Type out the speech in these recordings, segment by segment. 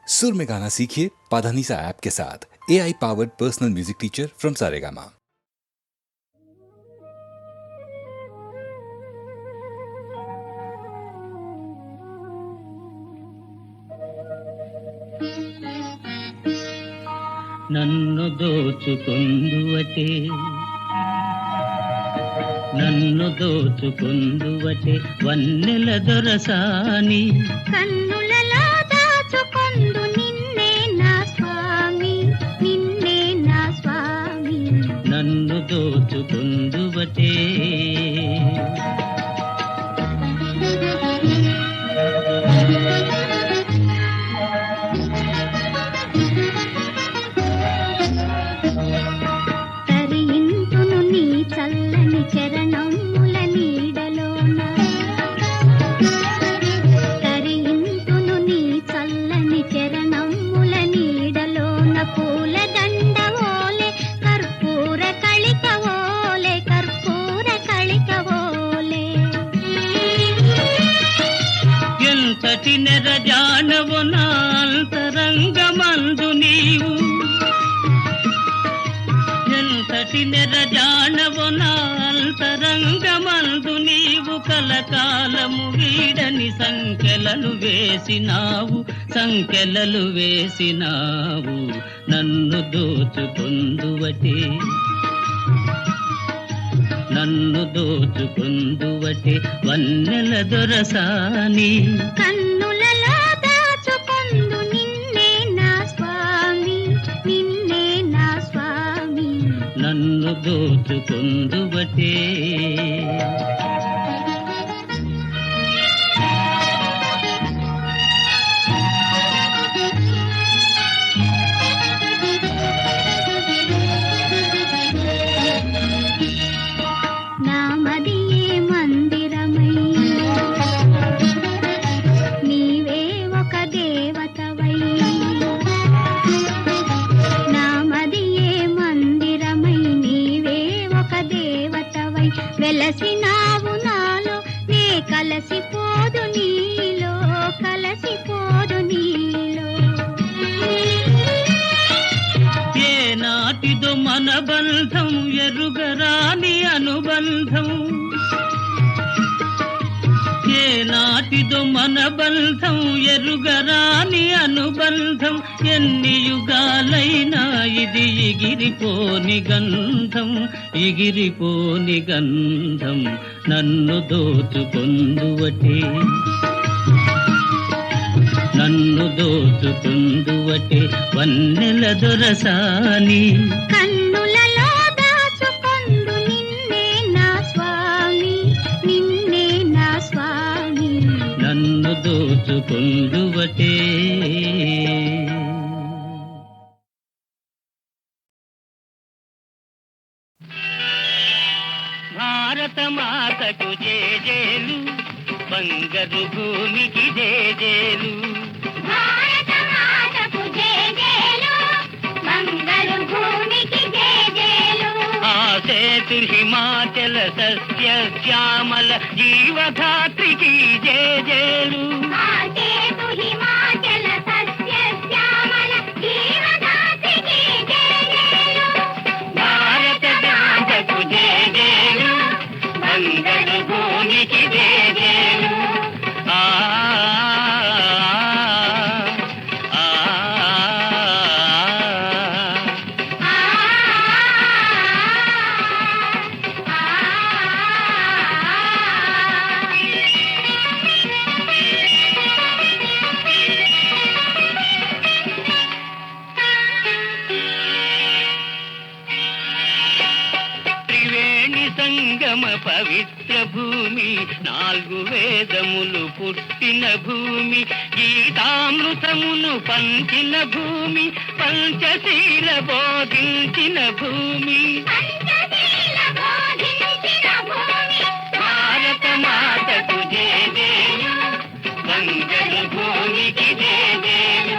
सुर में गाना सीखिए पाधानीसा ऐप के साथ। AI powered personal music teacher from Saregama. నన్ను దోచుకుందువటే వన్నెల దొరసాని కన్నులలో దాచుకొందు నిన్నే నా స్వామి నిన్నే నా స్వామి నన్ను దోచుకుందువటే తరింతును నీ చల్లని చరణముల నీడలోన తరింతును నీ చల్లని చరణముల నీడలోన పూల దండవోలే కర్పూర కళికవోలే ఎంతటి నెరజానవు నా అంతరంగమందు నీవు ఎంతటి నెరజానవు నా అంతరంగమందు నీవు కలకాలము వీడని సంకెలలు వేసినావు నన్ను దోచుకొందువటే వన్నెల దొరసాని కన్నులలో దాచుకొందు నిన్నే నా స్వామి నిన్నే నా స్వామి నన్ను దోచుకొందువటే నామదియే మందిరమై నీవే ఒక దేవతవై నామదియే మందిరమై నీవే ఒక దేవతవై వెలసినావు నాలో నే కలసిపోదు నీలో ఏ నాటిదో మన బంధం ఎరుగరాని అనుబంధం ఏ నాటిదో మన బంధం ఎరుగరాని అనుబంధం ఎన్ని యుగాలైనా ఇది ఎగిరిపోని గంధం నన్ను దోచుకొందువటే వన్నెల దొరసాని కన్నులలో దాచుకొందు నిన్నే నా స్వామి నిన్నే నా స్వామి నన్ను దోచుకొందువటే భారత మాతకు జేజేలు బంగారు భూమికి జేజేలు భారత మాతకు జేజేలు మంగళ భూమికి జేజేలు ఆ సేతు హిమాచల సస్య శ్యామల జీవధాత్రికి జేజేలు ఆ సేతు హిమాచల సస్య శ్యామల జీవధాత్రికి జేజేలు భారత మాతకు జేజేలు బంగారు భూమికి జేజేలు ఆ త్రివేణి సంగమ పవిత్ర భూమి 4 వేదములు పుట్టిన భూమి గీతామృతమును పంచిన భూమి పంచశీల బోధించిన భూమి భారత మాతకు జేజేలు బంగారు భూమికి జేజేలు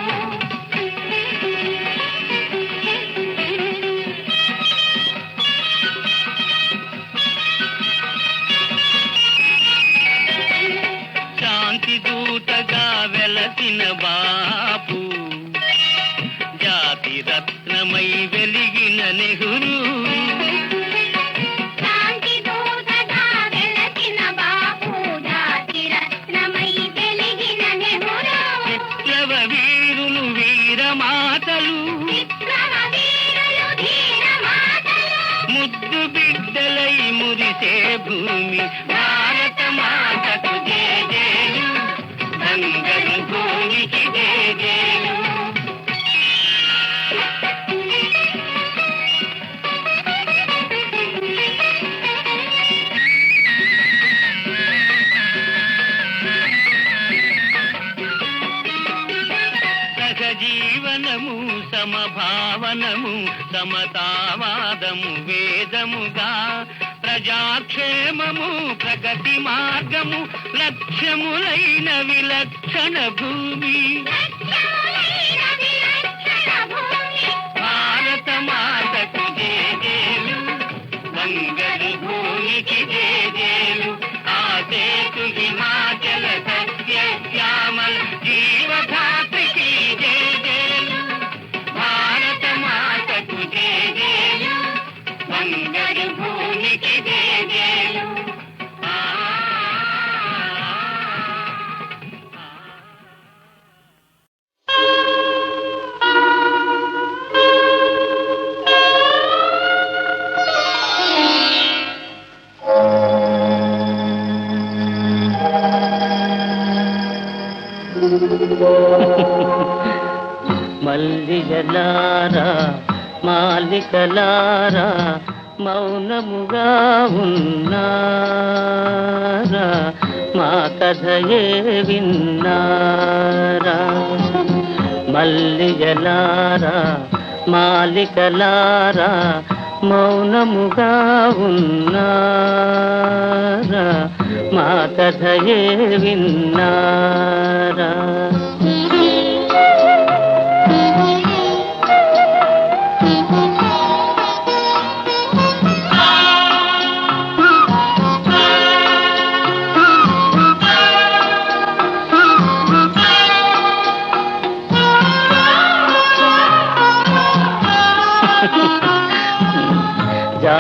శాంతి దూతగా వెలసిన బాపు విప్లవ వీరులు వీరమాతలు విప్లవ వీరులు ధీరమాతలు ముద్దు బిడ్డలై మురిసే భూమి భారత మాతకు జేజేలు బంగారు భూమికి జేజేలు సహజీవనము సమభావనము సమతావాదము వేదముగా ప్రజాక్షేమము ప్రగతి మార్గము లక్ష్యములైన విలక్షణ భూమి లక్ష్యములైన విలక్షణ భూమి భారత మాతకు జేజేలు బంగారు భూమికి జేజేలు ఆ సేతు హిమాచల సస్య శ్యామల జీవధాత్రికి జేజేలు భారత మాతకు జేజేలు బంగారు భూమికి జేజేలు మల్లిజలారా మాలికలారా మౌనముగా ఉన్నారా మా కథయే విన్నారా మల్లిజలారా మాలికలారా మౌనముగా ఉన్నారా మా కథయే విన్నారా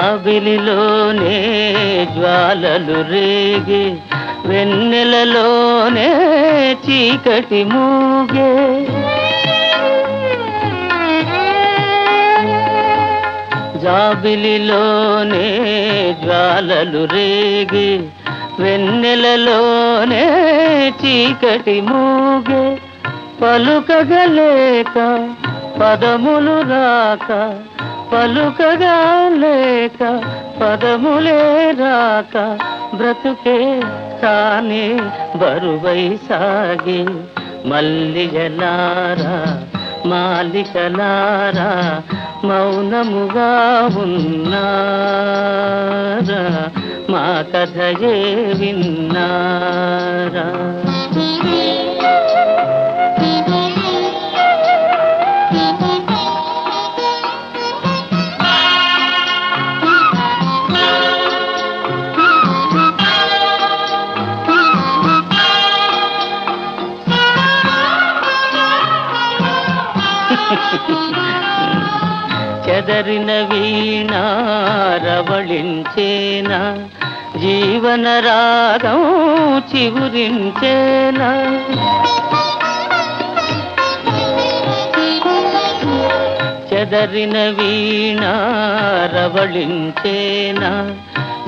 జాబిలిలోనే జ్వాలలు రేగే వెన్నెలలోనే చీకటి మూగే జాబిలిలోనే జ్వాలలు రేగే వెన్నెలలోనే చీకటి మూగే పలుకగలేక పదములు రాక పలుకగా లేక పదములే రాక బ్రతుకే తానే బరువై సాగే మల్లిజలారా మాలికలారా మౌనముగా ఉన్నారా మా కథయే విన్నారా చెదరిన వీణారవళించేనా జీవన రాగం చివురించేనా చెదరిన వీణారవళించేనా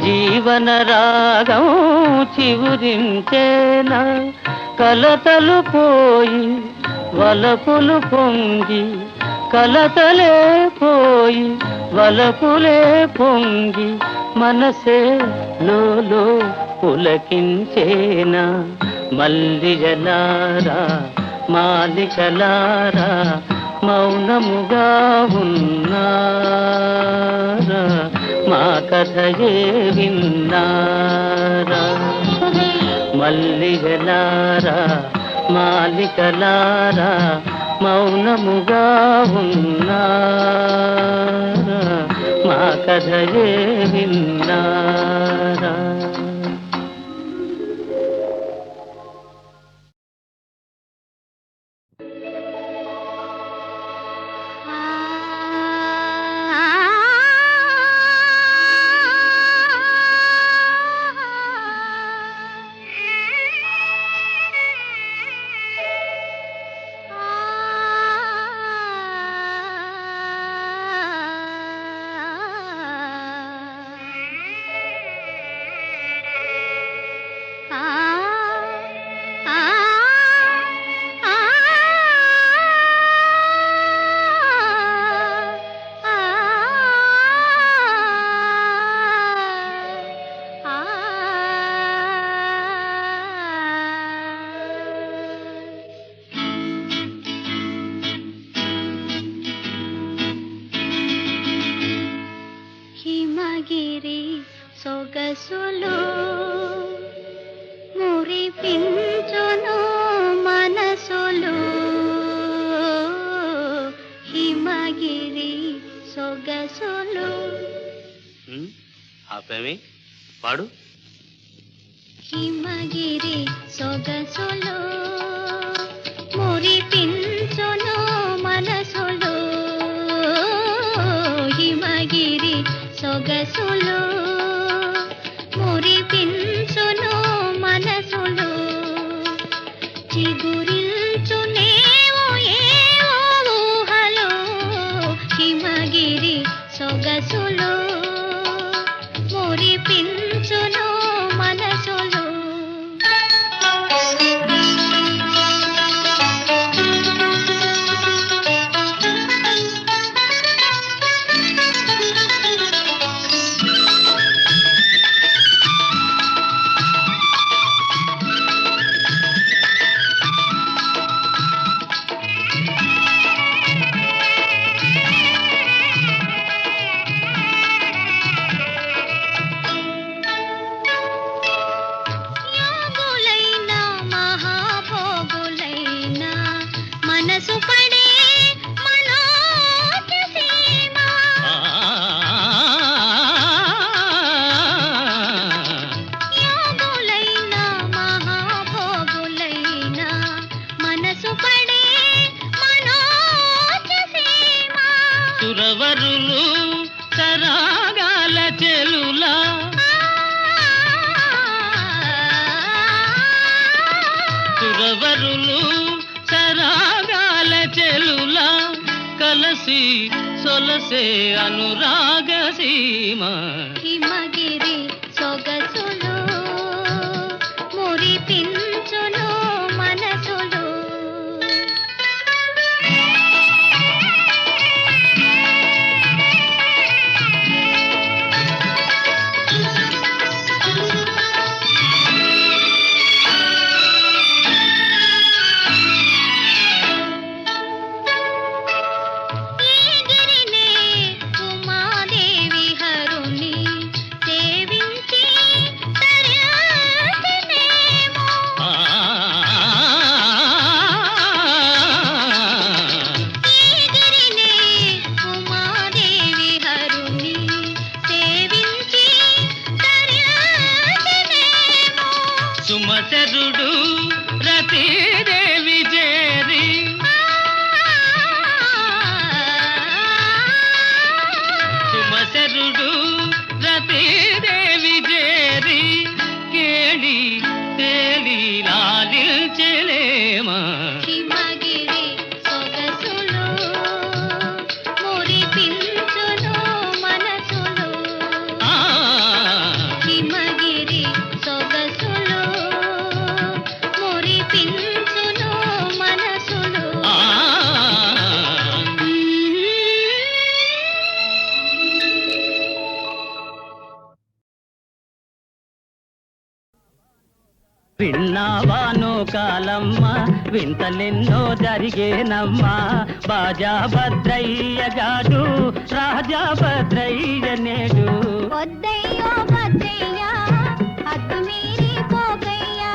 జీవన రాగం చివురించేనా కలతలు పోయి వలపులు పొంగి కలతలే పోయి వలపులే పొంగి మనసే లోలో పులకించేనా మల్లిజలారా మాలికలారా మౌనముగా ఉన్నారా మా కథయే విన్నారా మల్లిజలారా మాలికలారా మౌనముగా ఉన్నారా మా కథయే విన్నారా ఆ సొగసులు ఆపేమి పాడు. హిమగిరి సొగసులు మురిపించును మనసులు హిమగిరి సొగసులు మురిపించును మనసులు చిగురించునేవో ఏవో ఊహలు హిమగిరి సొగసులు మురిపించును మనసులు యోగులైన మహాభోగులైన మనసు పడే మనోజ్ఞ సీమ యోగులైన మహాభోగులైన మనసు పడే మనోజ్ఞ సీమ సురవరులు సరాగాల చెలులా సురవరులు సరాగాల చెలులా కలసి సొలసే అనురాగ సీమ హిమగిరి సొగసులు మురిపించును మనసులు ఈ గిరినే ఉమాదేవి హరుని సేవించి తరించినేమో ఈ గిరినే ఉమాదేవి హరుని సేవించి తరించినేమో సుమచరుడు రతీదేవి చేరి సుమచరుడు రతీదేవి చేరి కేళి తేలి లాలించలేమా హిమగిరి సొగసులు మురిపించును మనసులు హిమగిరి సొగసులు మురిపించును మనసులు విన్నావాను కాలమ్మ వింతలెన్నో జరిగేనమ్మా బాజా భద్రయ్య గాడు రాజా భద్రయ్య నేడు వద్దయ్యో భద్రయ్య హద్దు మీరి పోకయ్యా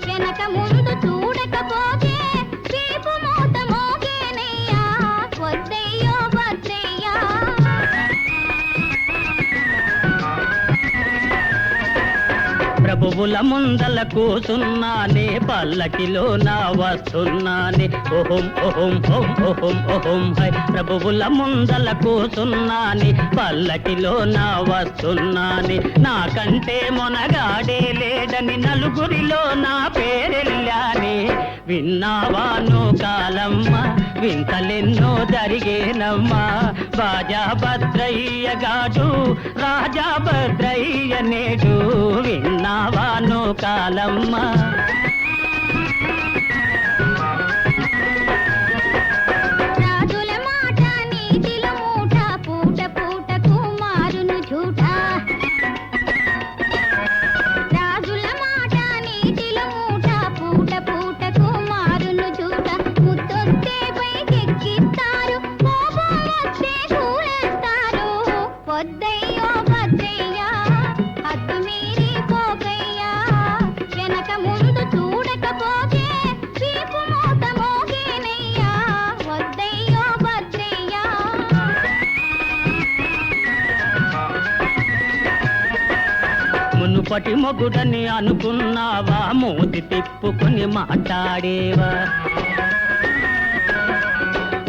వెనక ముందు చూడకపోతే చీపు మూత మోగేనయ్యా వద్దయ్యో భద్రయ్య ప్రభువుల ముందల కూసున్నానే పల్లకిలో నా వస్తున్నానే ఓహం ఓహం ఓం ఓహం ఓహం హై ప్రభువుల ముందల కూసున్నానే పల్లకిలో నా వస్తున్నానే నాకంటే మొనగాడే లేడని నలుగురిలో నా పేరెళ్ళానే విన్నావాను కాలమ్మ వింతలెన్నో జరిగేనమ్మా బాజా భద్రయ్య గాడు రాజా భద్రయ్య నేడు విన్నావాను కాలమ్మ రాజుల మాట నీతిల మూట పూట పూటకు మారును झूठा రాజుల మాట నీతిల మూట పూట పూటకు మారును झूठा ముద్దొస్తే పైకెక్కిస్తారు కోపం వస్తే కూలేస్తారు వద్దయ్యో భద్రయ్య హద్దు మీరి పోకయ్యా వెనక ముందు మునుపటి మొగుడని అనుకున్నావా మూతి తిప్పుకుని మాట్లాడేవా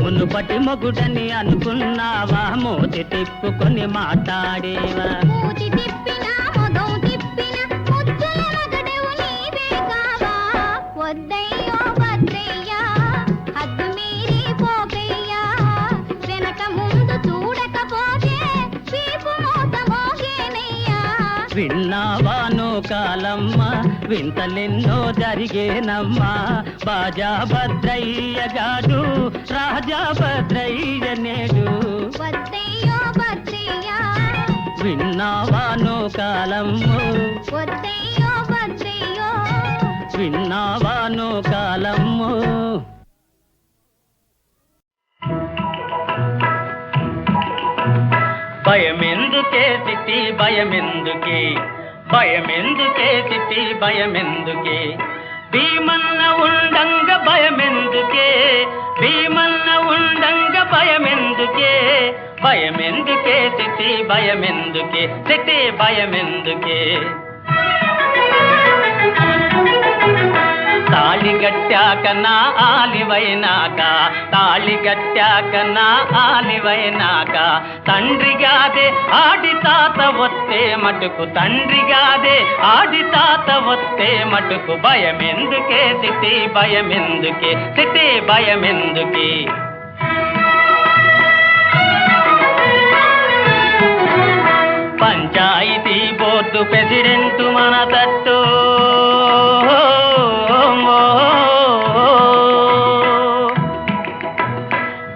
మునుపటి మొగుడని అనుకున్నావా మూతి తిప్పుకొని మాట్లాడేవా మూతి తిప్పినా మొగం తిప్పినా ముద్దుల మగడవు నీవే కావా వద్దయ్యో భద్రయ్యా హద్దు మీరి పోకయ్యా వెనక ముందు చూడకపోతే వీపు మోత మోగేనయ్యా విన్నావానో కాలమ్మ వింతలెన్నో జరిగేనమ్మా బాజా భద్రయ్య గాడు రాజా భద్రయ్య నేడు వద్దయ్యో భద్రయ్యా విన్నావానో కాలమ్మ వద్దయ్యో భద్రయ్యో విన్నావానో కాలమ్మ భయమెందుకే సిట్టి భయమెందుకే భయమెందుకే సిట్టి భయమెందుకే భీమన్న ఉండంగ భయమెందుకే భీమన్న ఉండంగ భయమెందుకే భయమెందుకే సిట్టి భయమెందుకే సిట్టి భయమెందుకే తాళి గట్టాక నా ఆలివైనాక తాళి గట్టాక నా ఆలివైనాక తండ్రిగాదే ఆడి తాత వస్తే మటుకు తండ్రిగాదే ఆడి తాత వస్తే మటుకు భయమెందుకే సిట్టి భయమెందుకే సిట్టి భయమెందుకే పంచాయతీ బోర్డు ప్రెసిడెంట్ మన తట్టు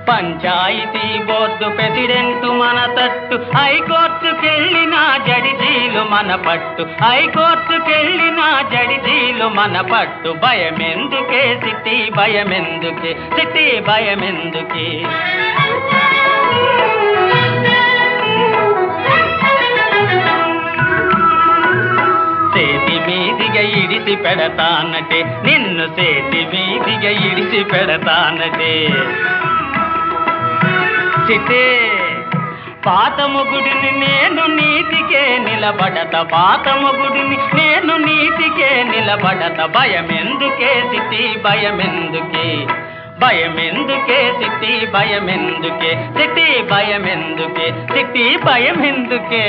పంచాయతీ బోర్డు ప్రెసిడెంట్ మన తట్టు హైకోర్టుకెళ్ళిన జడిజీలు మన పట్టు హైకోర్టుకెళ్ళిన జడిజీలు మన పట్టు భయమెందుకే సిట్టి భయమెందుకే సిట్టి భయమెందుకే సేతి మీదిగా ఇడిసి పెడతానటే నిన్ను సేతి మీదిగా ఇడిసి పెడతానటే సిటే పాత మొగుడిని నేను నీతికే నిలబడత పాత మొగుడిని నేను నీతికే నిలబడత భయమెందుకే సిట్టి భయమెందుకే భయమెందుకే సిట్టి భయమెందుకే సిట్టి భయమెందుకే సిట్టి భయమెందుకే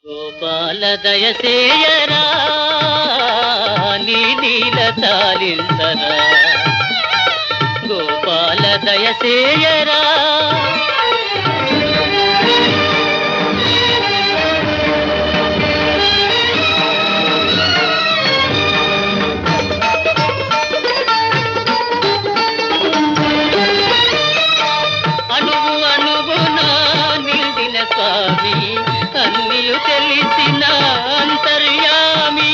గోపాల దయసేయరా నీ నీల తాలింతరా గోపాల దయసేయరా అణువు అణువునా నిండిన స్వామి అన్నియు తెలిసిన అంతర్యామి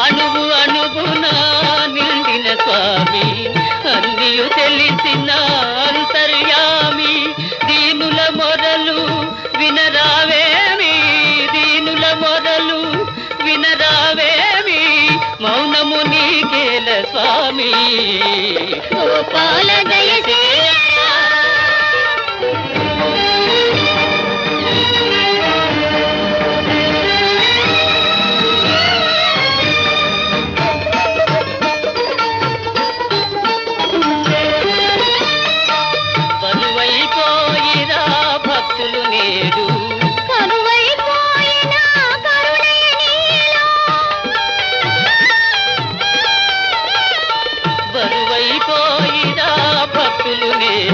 అణువు అణువునా నిండిన స్వామి అన్నియు తెలిసిన అంతర్యామి దీనుల మొరలు వినరావేమి దీనుల మొరలు వినరావేమి మౌనము నీకేల స్వామి గోపాల దయసేయరా బరువైపోయిరా భక్తులు నేడు కరువైపోయిన కరుణే నీలో బరువైపోయిరా భక్తులు నేడు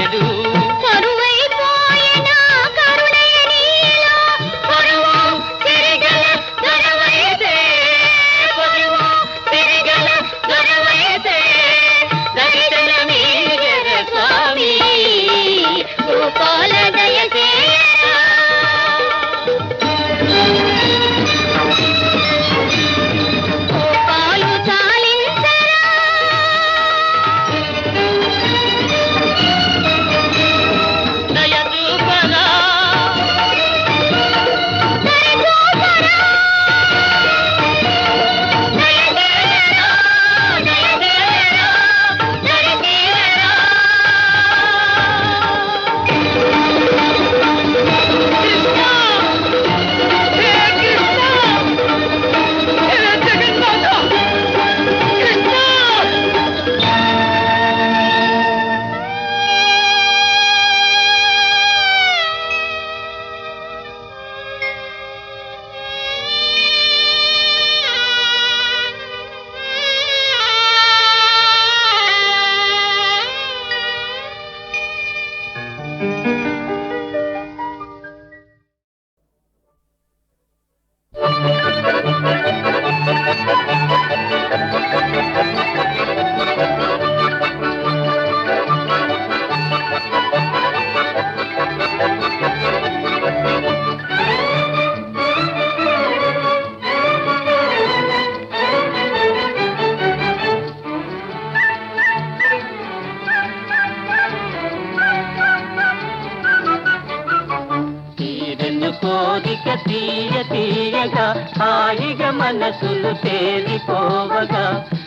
హాయిగా మనసులు తేలిపోవగా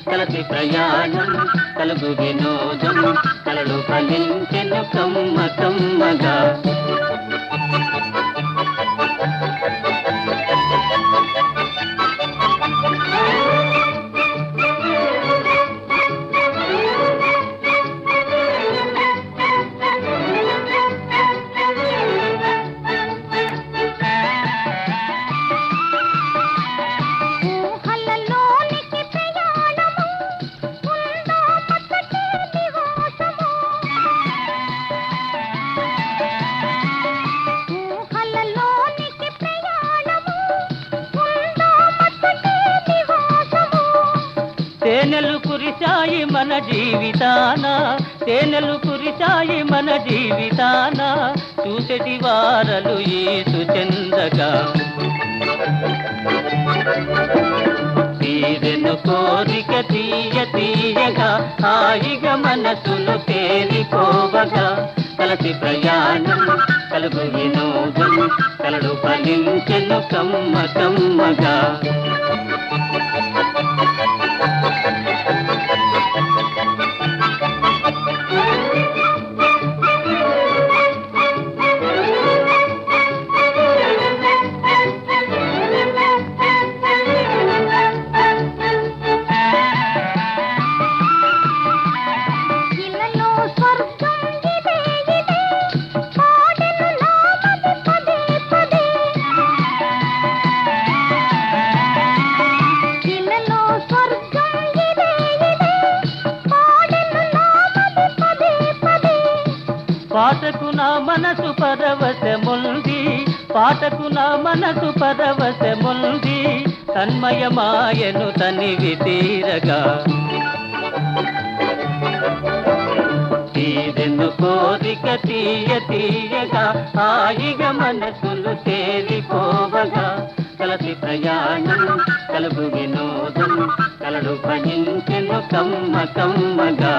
కలసి ప్రయాణం కలుగు వినోదం కలలు ఫలించెను కమ్మ కమ్మగా ఊహలలోనికి ప్రయాణము ఉందో పచ్చటి నివాసము. ఊహలలోనికి ప్రయాణము ఉందో పచ్చటి నివాసము. తేనెలు కురిశాయి మన జీవితాన తేనెలు కురిశాయి మన జీవితాన చూసెటి వారలు ఈసు చెందగా తీరెను కోరిక తీయ తీయగా హాయిగా మనసులు తేలిపోవగా కలసి ప్రయాణం కలుగు వినోదం కలడు ఫలించెను కమ్మ కమ్మగా ఇలలో స్వర్గం ఇదే ఇదే పాడెను నామది పదే పదే. ఇలలో స్వర్గం ఇదే ఇదే పాడెను నామది పదే పదే. పాటకు నా మనసు పరవశముంది పాటకు నా మనసు పరవశముంది తన్మయమాయను తనివి తీరగా తీరెను కోరిక తీయ తీయగా హాయిగా మనసులు తేలిపోవగా కలసి ప్రయాణం కలుగు వినోదం కలడు భజించెను కమ్మ కమ్మగా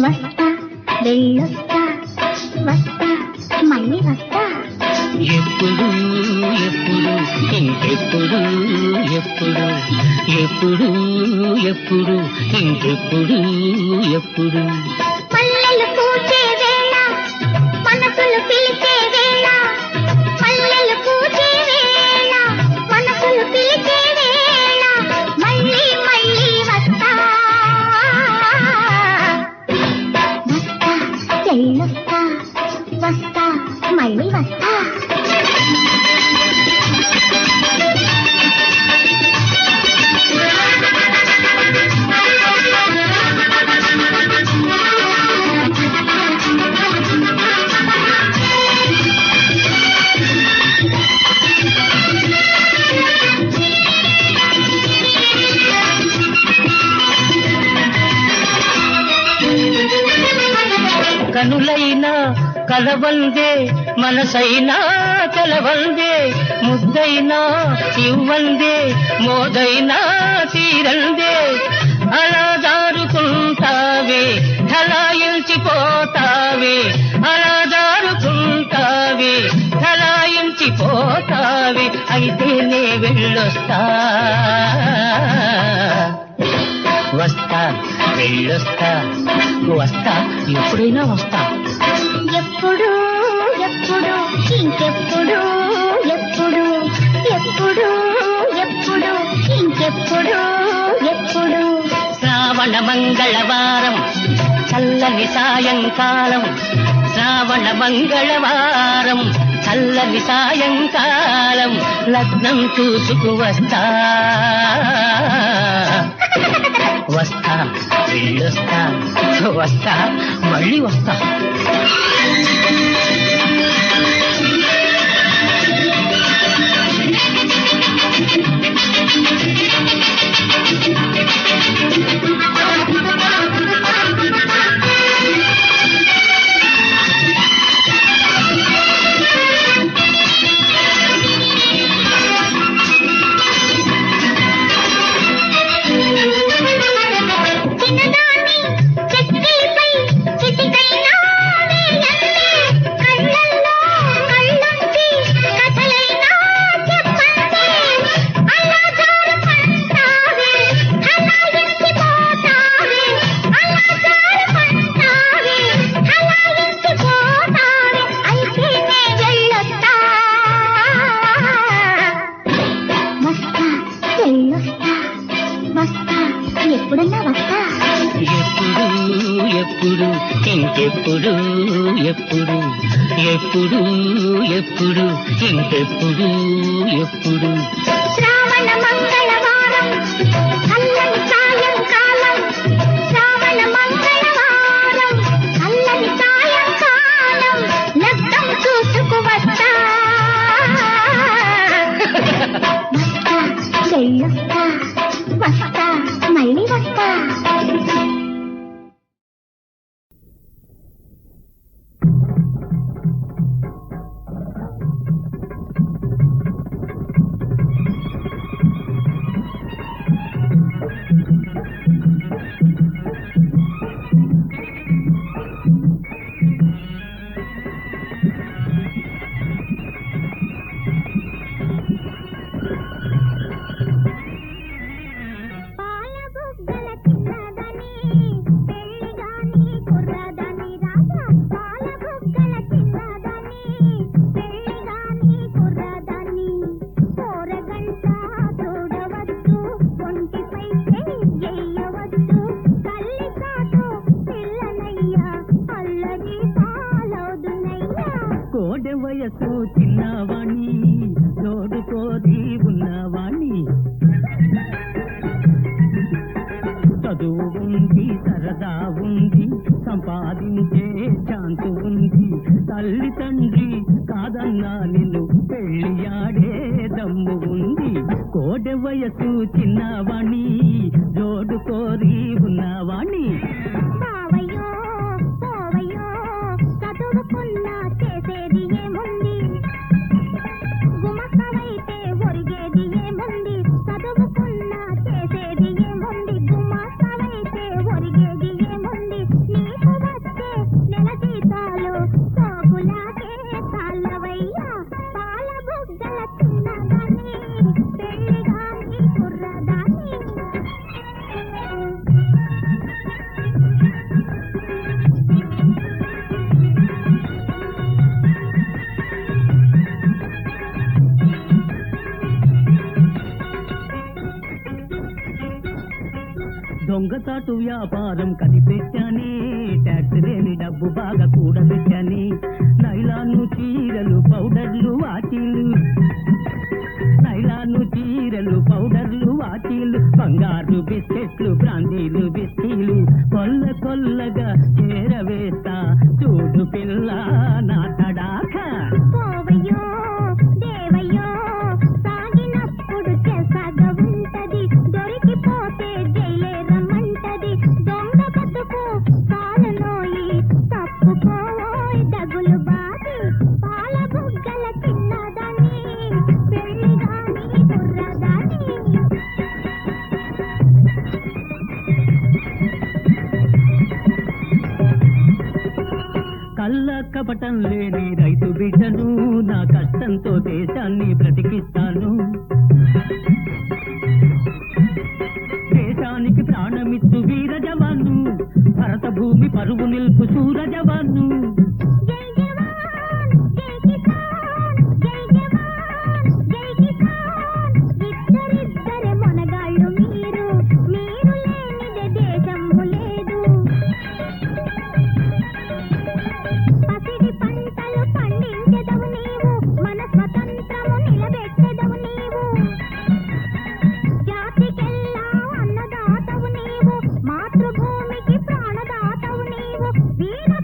వస్తా వెళ్ళొస్తా వస్తా మళ్ళీ వస్తా. ఎప్పుడు ఎప్పుడు ఇంకెప్పుడు ఎప్పుడు ఎప్పుడు ఎప్పుడు ఇంకెప్పుడు ఎప్పుడు పల్లెలు పూచే వేళ మనసులు పిలిచే వేళ పల్లెలు పూచే వేళ మనసులు పిలిచే వేళ మళ్ళీ మళ్ళీ వస్తా వస్తా వెళ్ళొస్తా వస్తా మళ్ళీ వస్తా. కనులైనా కలవందే మనసైనా కలవందే ముద్దైనా ఇవ్వందే మోదైనా తీరందే అలా జారుకుంటావే ఠలాయించిపోతావే అలా జారుకుంటావే ఠలాయించిపోతావే అయితేనే వెళ్ళొస్తా వస్తా వెళ్ళొస్తా వస్తా ఎప్పుడైనా వస్తా. ఎప్పుడు ఎప్పుడు ఇంకెప్పుడు ఎప్పుడు ఎప్పుడు ఎప్పుడు ఇంకెప్పుడు ఎప్పుడు. శ్రావణ మంగళవారం చల్లని సాయంకాలం శ్రావణ మంగళవారం చల్లని సాయంకాలం లగ్నం చూసుకు వస్తా వస్తా వెళ్ళొస్తా వస్తా మళ్ళీ వస్తా. ఎప్పుడు ఇంకెప్పుడు ఎప్పుడు ఎప్పుడు ఎప్పుడు ఇంకెప్పుడు ఎప్పుడు శ్రావణ మంగళవారం చల్లని సాయంకాలం శ్రావణ మంగళవారం చల్లని సాయంకాలం లగ్నం చూసుకు వస్తా వస్తా వెళ్ళొస్తా వస్తా మళ్ళీ వస్తా. వయసు చిన్నవాణి జోడుకోది ఉన్నవాణి చదువు ఉంది సరదా ఉంది సంపాదించే ఛాన్స్ ఉంది తల్లి తండ్రి కాదన్నా నిన్ను పెళ్ళియాడే దమ్ము ఉంది. కోడె వయసు చిన్నవాణి జోడుకోరి ఉన్నవాణి దొంగచాటు వ్యాపారం కనిపెట్టానే ట్యాక్స్ లేని డబ్బు బాగా కూడబెట్టానే నైలాను చీరలు పౌడర్లు వాచీలు నైలాను చీరలు పౌడర్లు వాచీలు బంగారు బిస్కెట్లు బ్రాందీలు బిస్కీలు కొల్ల కొల్లగా చేరవేస్తా చూడు పిల్ల నా తడాక కళ్ళ కపటం లేని రైతు బిడ్డను నా కష్టంతో దేశాన్ని బ్రతికిస్తాను దేశానికి ప్రాణమిచ్చు వీర జవాను భరత భూమి పరువు నిల్పు సూర జవాను వీరా